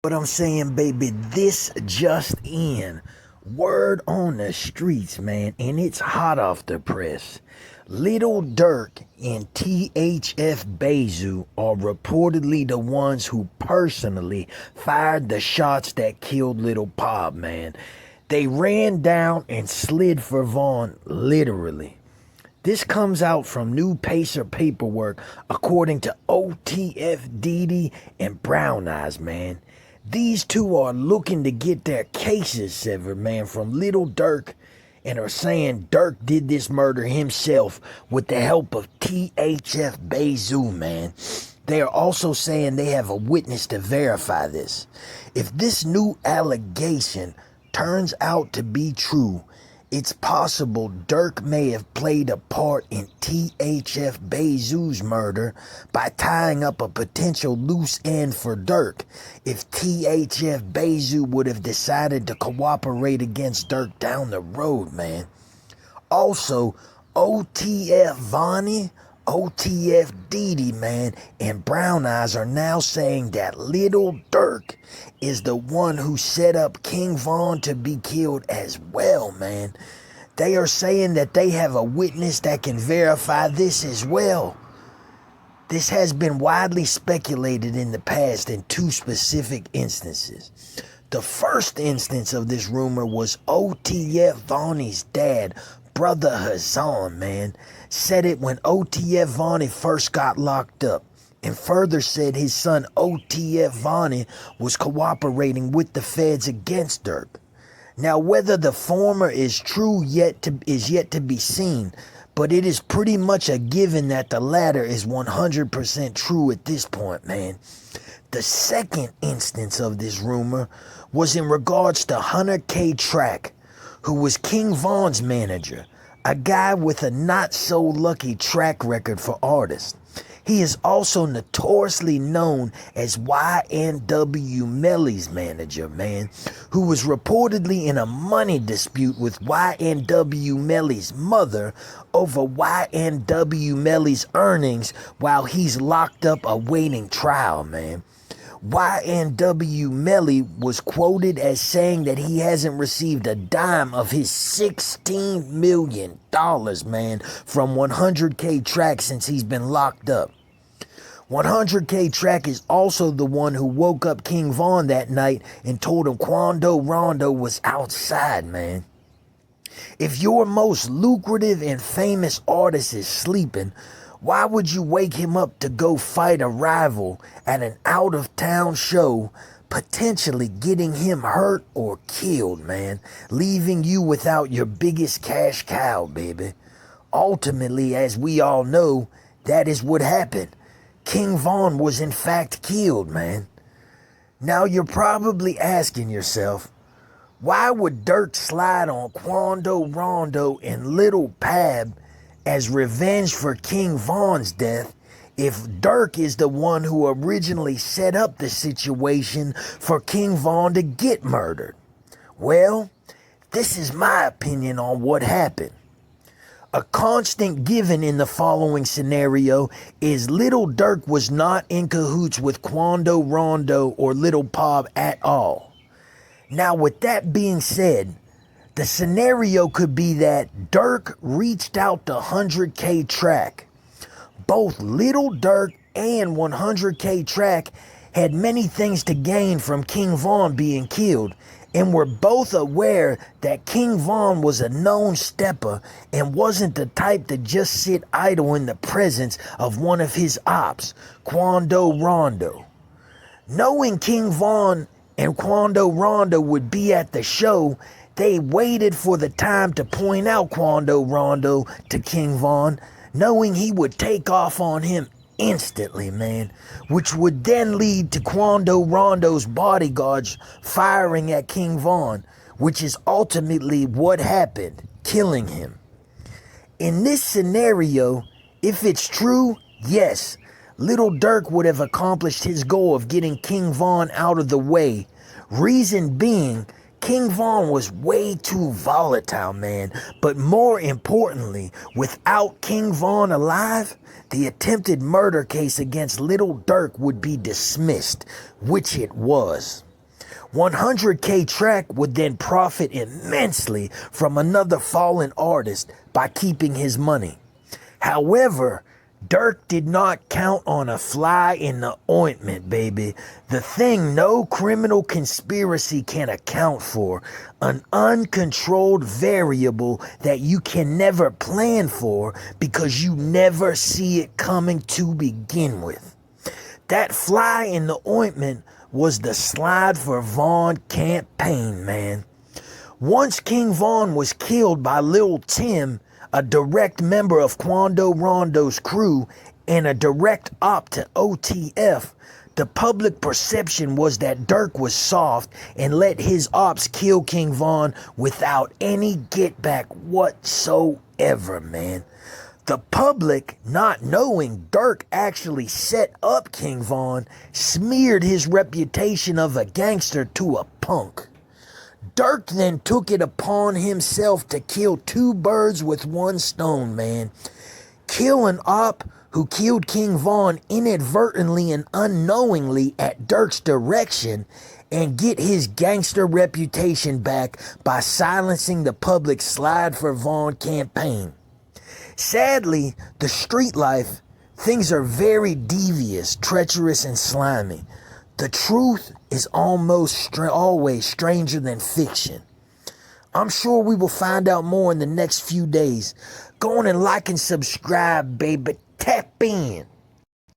What I'm saying, baby, this just in. Word on the streets, man, and it's hot off the press. Lil Durk and THF Bezu are reportedly the ones who personally fired the shots that killed Lil Pop, man. They ran down and slid for Vaughn, literally. This comes out from new Pacer paperwork according to OTF Didi and Brown Eyes, man. These two are looking to get their cases severed, man, from Lil Durk, and are saying Durk did this murder himself with the help of THF Bezu, man. They are also saying they have a witness to verify this. If this new allegation turns out to be true, it's possible Durk may have played a part in THF Bezu's murder by tying up a potential loose end for Durk if THF Bezu would have decided to cooperate against Durk down the road, man. Also, OTF Vonnie, OTF Didi, man, and Brown Eyes are now saying that Lil Durk is the one who set up King Von to be killed as well, man. They are saying that they have a witness that can verify this as well. This has been widely speculated in the past in two specific instances. The first instance of this rumor was OTF Vonnie's dad, Brother Hassan, man, said it when OTF Vonnie first got locked up, and further said his son OTF Vonnie was cooperating with the feds against Durk. Now, whether the former is true is yet to be seen, but it is pretty much a given that the latter is 100% true at this point, man. The second instance of this rumor was in regards to Hunter K. Track, who was King Von's manager, a guy with a not-so-lucky track record for artists. He is also notoriously known as YNW Melly's manager, man, who was reportedly in a money dispute with YNW Melly's mother over YNW Melly's earnings while he's locked up awaiting trial, man. YNW Melly was quoted as saying that he hasn't received a dime of his $16 million, man, from 100K Track since he's been locked up. 100K Track is also the one who woke up King Von that night and told him Quando Rondo was outside, man. If your most lucrative and famous artist is sleeping, why would you wake him up to go fight a rival at an out-of-town show, potentially getting him hurt or killed, man, leaving you without your biggest cash cow, baby? Ultimately, as we all know, that is what happened. King Von was in fact killed, man. Now you're probably asking yourself, why would Durk slide on Quando Rondo and Lil Pab as revenge for King Von's death if Durk is the one who originally set up the situation for King Von to get murdered? Well, this is my opinion on what happened. A constant given in the following scenario is Lil Durk was not in cahoots with Quando Rondo or Lil Pop at all. Now, with that being said, the scenario could be that Durk reached out to 100K Track. Both Lil Durk and 100K Track had many things to gain from King Von being killed, and were both aware that King Von was a known stepper and wasn't the type to just sit idle in the presence of one of his ops, Quando Rondo. Knowing King Von and Quando Rondo would be at the show, they waited for the time to point out Quando Rondo to King Von, knowing he would take off on him instantly, man, which would then lead to Quando Rondo's bodyguards firing at King Von, which is ultimately what happened, killing him. In this scenario, if it's true, yes, Lil Durk would have accomplished his goal of getting King Von out of the way. Reason being, King Von was way too volatile, man, but more importantly, without King Von alive, the attempted murder case against Lil Durk would be dismissed, which it was. 100K Track would then profit immensely from another fallen artist by keeping his money. However, Durk did not count on a fly in the ointment, baby. The thing no criminal conspiracy can account for. An uncontrolled variable that you can never plan for because you never see it coming to begin with. That fly in the ointment was the Slide for Vaughn campaign, man. Once King Von was killed by Lil Tim, a direct member of Quando Rondo's crew and a direct op to OTF, the public perception was that Durk was soft and let his ops kill King Von without any get back whatsoever, man. The public, not knowing Durk actually set up King Von, smeared his reputation of a gangster to a punk. Durk then took it upon himself to kill two birds with one stone, man. Kill an op who killed King Von inadvertently and unknowingly at Durk's direction, and get his gangster reputation back by silencing the public's Slide for Vaughn campaign. Sadly, the street life, things are very devious, treacherous, and slimy. The truth is almost always stranger than fiction. I'm sure we will find out more in the next few days. Go on and like and subscribe, baby. Tap in.